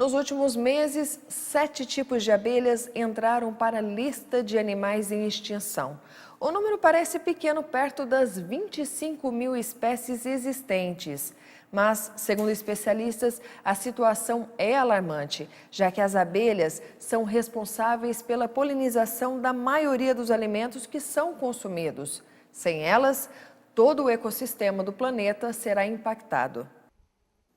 Nos últimos meses, 7 tipos de abelhas entraram para a lista de animais em extinção. O número parece pequeno perto das 25 mil espécies existentes. Mas, segundo especialistas, a situação é alarmante, já que as abelhas são responsáveis pela polinização da maioria dos alimentos que são consumidos. Sem elas, todo o ecossistema do planeta será impactado.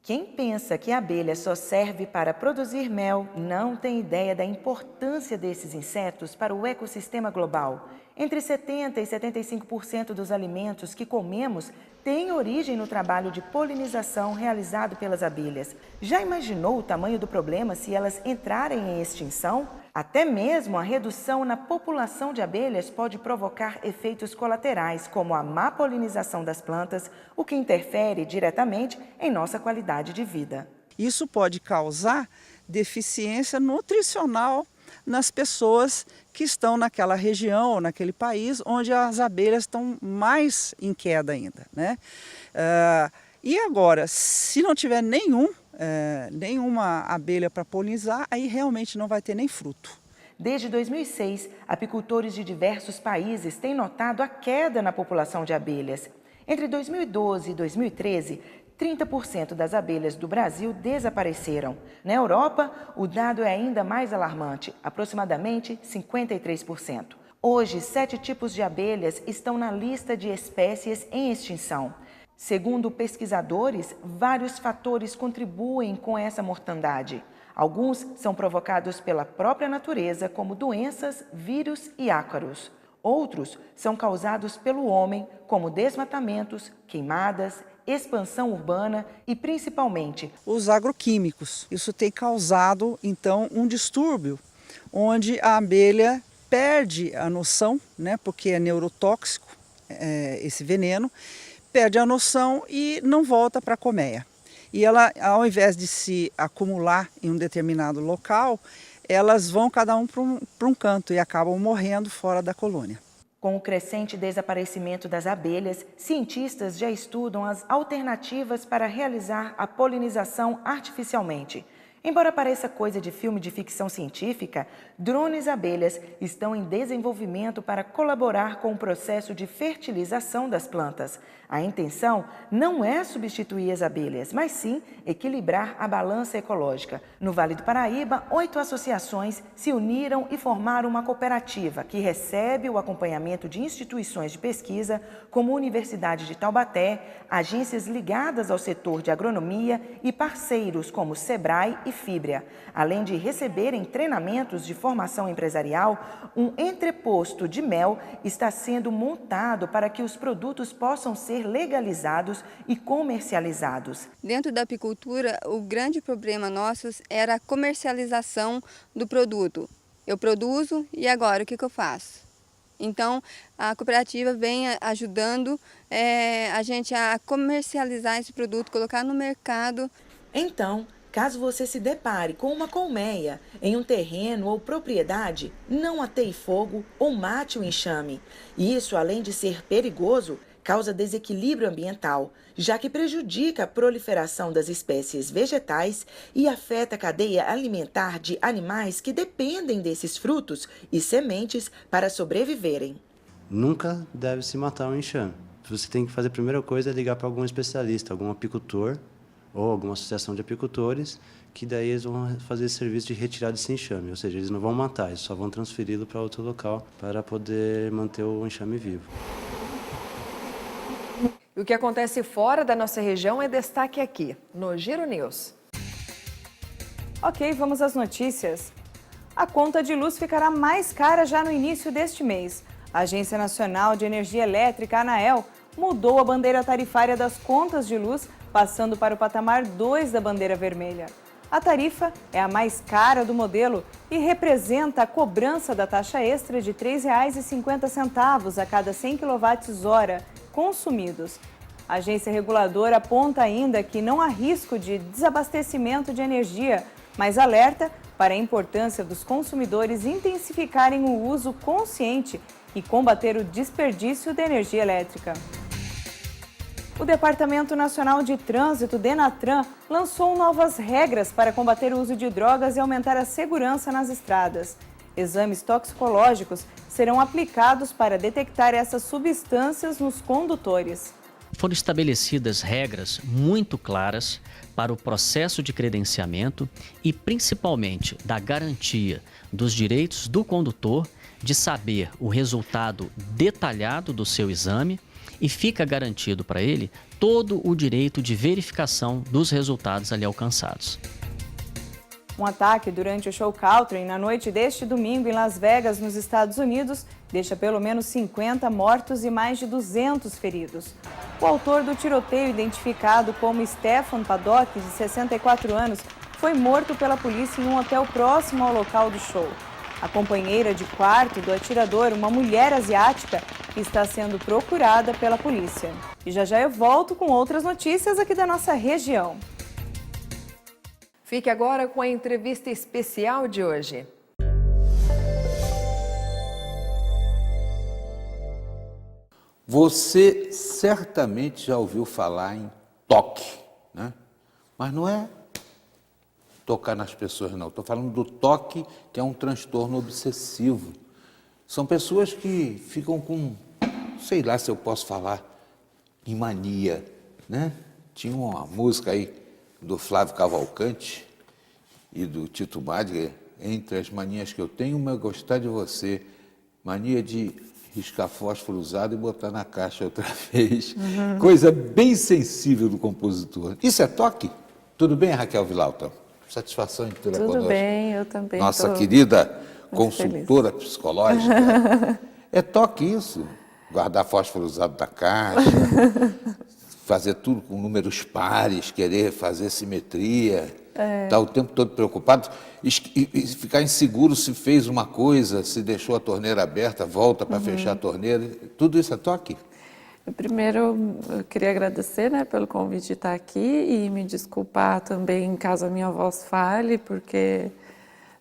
Quem pensa que a abelha só serve para produzir mel não tem ideia da importância desses insetos para o ecossistema global. Entre 70% e 75% dos alimentos que comemos têm origem no trabalho de polinização realizado pelas abelhas. Já imaginou o tamanho do problema se elas entrarem em extinção? Até mesmo a redução na população de abelhas pode provocar efeitos colaterais, como a má polinização das plantas, o que interfere diretamente em nossa qualidade de vida. Isso pode causar deficiência nutricional nas pessoas que estão naquela região ou naquele país onde as abelhas estão mais em queda ainda, né? E agora, se não tiver nenhuma abelha para polinizar, aí realmente não vai ter nem fruto. Desde 2006, apicultores de diversos países têm notado a queda na população de abelhas. Entre 2012 e 2013, 30% das abelhas do Brasil desapareceram. Na Europa, o dado é ainda mais alarmante, aproximadamente 53%. Hoje, 7 tipos de abelhas estão na lista de espécies em extinção. Segundo pesquisadores, vários fatores contribuem com essa mortandade. Alguns são provocados pela própria natureza, como doenças, vírus e ácaros. Outros são causados pelo homem, como desmatamentos, queimadas, expansão urbana e, principalmente, os agroquímicos. Isso tem causado, então, um distúrbio, onde a abelha perde a noção, né, porque é neurotóxico esse veneno, perde a noção e não volta para a colmeia. E ela, ao invés de se acumular em um determinado local, elas vão cada um para um canto e acabam morrendo fora da colônia. Com o crescente desaparecimento das abelhas, cientistas já estudam as alternativas para realizar a polinização artificialmente. Embora pareça coisa de filme de ficção científica, drones abelhas estão em desenvolvimento para colaborar com o processo de fertilização das plantas. A intenção não é substituir as abelhas, mas sim equilibrar a balança ecológica. No Vale do Paraíba, 8 associações se uniram e formaram uma cooperativa que recebe o acompanhamento de instituições de pesquisa, como a Universidade de Taubaté, agências ligadas ao setor de agronomia e parceiros como Sebrae e Fibria. Além de receberem treinamentos de formação empresarial, um entreposto de mel está sendo montado para que os produtos possam ser legalizados e comercializados. Dentro da apicultura, o grande problema nosso era a comercialização do produto. Eu produzo e agora o que eu faço? Então, a cooperativa vem ajudando a gente a comercializar esse produto, colocar no mercado. Então, caso você se depare com uma colmeia em um terreno ou propriedade, não ateie fogo ou mate o enxame. Isso, além de ser perigoso, causa desequilíbrio ambiental, já que prejudica a proliferação das espécies vegetais e afeta a cadeia alimentar de animais que dependem desses frutos e sementes para sobreviverem. Nunca deve se matar um enxame. Você tem que fazer a primeira coisa é ligar para algum especialista, algum apicultor ou alguma associação de apicultores, que daí eles vão fazer esse serviço de retirada desse enxame, ou seja, eles não vão matar, eles só vão transferi-lo para outro local para poder manter o enxame vivo. E o que acontece fora da nossa região é destaque aqui, no Giro News. Ok, vamos às notícias. A conta de luz ficará mais cara já no início deste mês. A Agência Nacional de Energia Elétrica, ANAEL, mudou a bandeira tarifária das contas de luz, passando para o patamar 2 da bandeira vermelha. A tarifa é a mais cara do modelo e representa a cobrança da taxa extra de R$ 3,50 a cada 100 kWh consumidos. A agência reguladora aponta ainda que não há risco de desabastecimento de energia, mas alerta para a importância dos consumidores intensificarem o uso consciente e combater o desperdício de energia elétrica. O Departamento Nacional de Trânsito, DENATRAN, lançou novas regras para combater o uso de drogas e aumentar a segurança nas estradas. Exames toxicológicos serão aplicados para detectar essas substâncias nos condutores. Foram estabelecidas regras muito claras para o processo de credenciamento e, principalmente, da garantia dos direitos do condutor de saber o resultado detalhado do seu exame e fica garantido para ele todo o direito de verificação dos resultados ali alcançados. Um ataque durante o show country na noite deste domingo em Las Vegas, nos Estados Unidos, deixa pelo menos 50 mortos e mais de 200 feridos. O autor do tiroteio, identificado como Stefan Paddock, de 64 anos, foi morto pela polícia em um hotel próximo ao local do show. A companheira de quarto do atirador, uma mulher asiática, está sendo procurada pela polícia. E já eu volto com outras notícias aqui da nossa região. Fique agora com a entrevista especial de hoje. Você certamente já ouviu falar em toque, né? Mas não é tocar nas pessoas, não. Estou falando do toque, que é um transtorno obsessivo. São pessoas que ficam com, sei lá se eu posso falar, em mania, né? Tinha uma música aí do Flávio Cavalcante e do Tito Madger, entre as manias que eu tenho, uma é gostar de você, mania de riscar fósforo usado e botar na caixa outra vez. Coisa bem sensível do compositor. Isso é toque? Tudo bem, Raquel Vilauta? Satisfação em tê-la conosco. Tudo bem, eu também. Nossa querida consultora psicológica. É toque isso? Guardar fósforo usado da caixa, fazer tudo com números pares, querer fazer simetria, estar o tempo todo preocupado e ficar inseguro se fez uma coisa, se deixou a torneira aberta, volta para fechar a torneira. Tudo isso é toque? Primeiro, eu queria agradecer, né, pelo convite de estar aqui e me desculpar também caso a minha voz fale, porque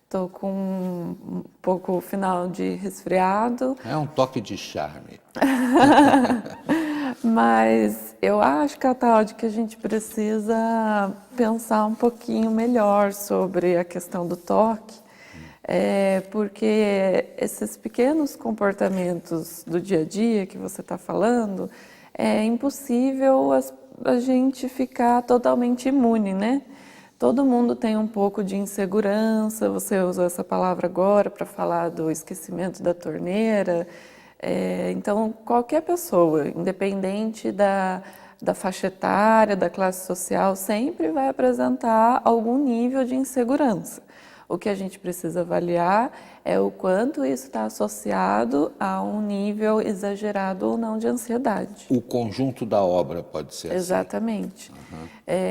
estou com um pouco final de resfriado. É um toque de charme. Mas eu acho, Cataldi, que a gente precisa pensar um pouquinho melhor sobre a questão do toque, porque esses pequenos comportamentos do dia a dia que você está falando, é impossível a gente ficar totalmente imune, né? Todo mundo tem um pouco de insegurança, você usou essa palavra agora para falar do esquecimento da torneira. Então, qualquer pessoa, independente da faixa etária, da classe social, sempre vai apresentar algum nível de insegurança. O que a gente precisa avaliar é o quanto isso está associado a um nível exagerado ou não de ansiedade. O conjunto da obra pode ser assim? Exatamente.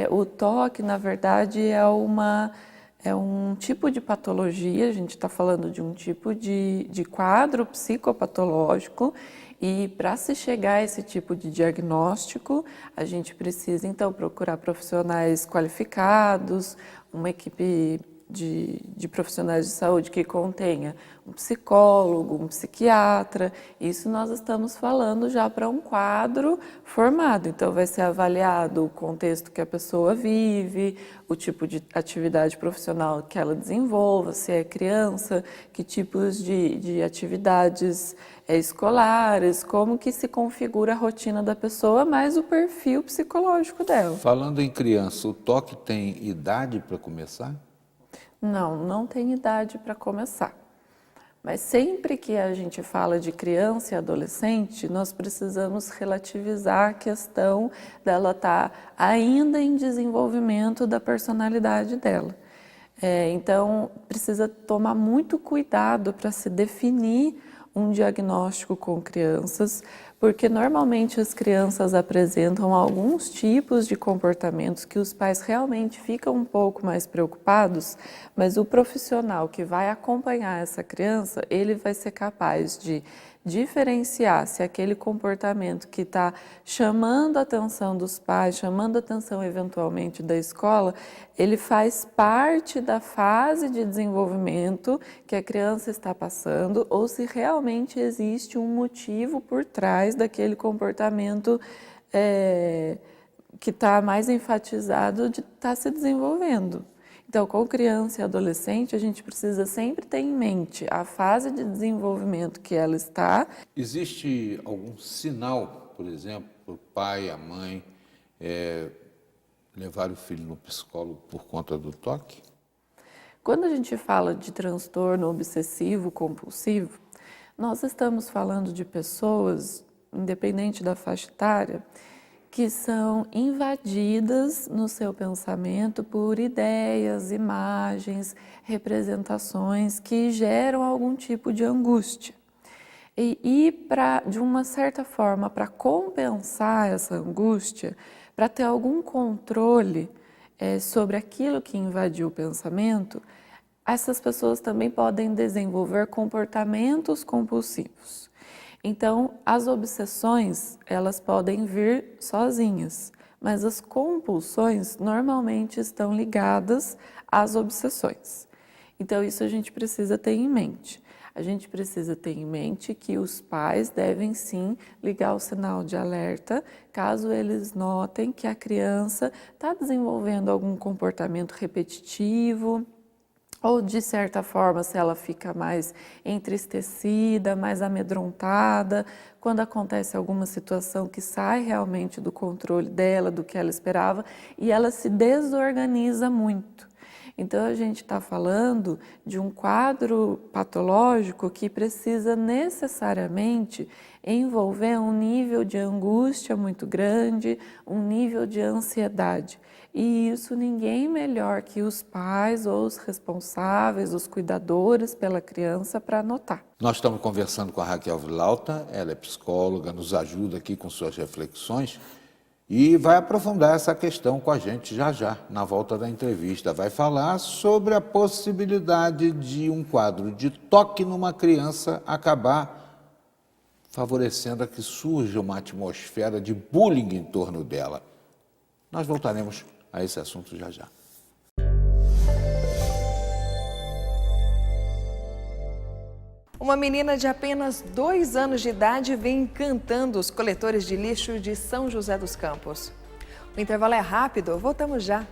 O toque, na verdade, é um tipo de patologia, a gente está falando de um tipo de quadro psicopatológico, e para se chegar a esse tipo de diagnóstico, a gente precisa então procurar profissionais qualificados, uma equipe de profissionais de saúde que contenha um psicólogo, um psiquiatra. Isso nós estamos falando já para um quadro formado. Então vai ser avaliado o contexto que a pessoa vive, o tipo de atividade profissional que ela desenvolva, se é criança, que tipos de atividades escolares, como que se configura a rotina da pessoa, mais o perfil psicológico dela. Falando em criança, o toque tem idade para começar? Não tem idade para começar. Mas sempre que a gente fala de criança e adolescente, nós precisamos relativizar a questão dela estar ainda em desenvolvimento da personalidade dela. Então, precisa tomar muito cuidado para se definir um diagnóstico com crianças, porque normalmente as crianças apresentam alguns tipos de comportamentos que os pais realmente ficam um pouco mais preocupados, mas o profissional que vai acompanhar essa criança, ele vai ser capaz de diferenciar se aquele comportamento que está chamando a atenção dos pais, chamando a atenção eventualmente da escola, ele faz parte da fase de desenvolvimento que a criança está passando, ou se realmente existe um motivo por trás daquele comportamento que está mais enfatizado de estar se desenvolvendo. Então, com criança e adolescente, a gente precisa sempre ter em mente a fase de desenvolvimento que ela está. Existe algum sinal, por exemplo, para o pai, a mãe, levar o filho no psicólogo por conta do toque? Quando a gente fala de transtorno obsessivo compulsivo, nós estamos falando de pessoas, independente da faixa etária, que são invadidas no seu pensamento por ideias, imagens, representações que geram algum tipo de angústia. E de uma certa forma, para compensar essa angústia, para ter algum controle sobre aquilo que invadiu o pensamento, essas pessoas também podem desenvolver comportamentos compulsivos. Então, as obsessões, elas podem vir sozinhas, mas as compulsões normalmente estão ligadas às obsessões. Então, isso a gente precisa ter em mente. A gente precisa ter em mente que os pais devem sim ligar o sinal de alerta caso eles notem que a criança está desenvolvendo algum comportamento repetitivo, ou de certa forma, se ela fica mais entristecida, mais amedrontada, quando acontece alguma situação que sai realmente do controle dela, do que ela esperava, e ela se desorganiza muito. Então, a gente está falando de um quadro patológico que precisa necessariamente envolver um nível de angústia muito grande, um nível de ansiedade. E isso ninguém melhor que os pais ou os responsáveis, os cuidadores pela criança para notar. Nós estamos conversando com a Raquel Villalta, ela é psicóloga, nos ajuda aqui com suas reflexões e vai aprofundar essa questão com a gente já, na volta da entrevista. Vai falar sobre a possibilidade de um quadro de toque numa criança acabar favorecendo a que surja uma atmosfera de bullying em torno dela. Nós voltaremos a esse assunto já. Uma menina de apenas 2 anos de idade vem encantando os coletores de lixo de São José dos Campos. O intervalo é rápido, voltamos já.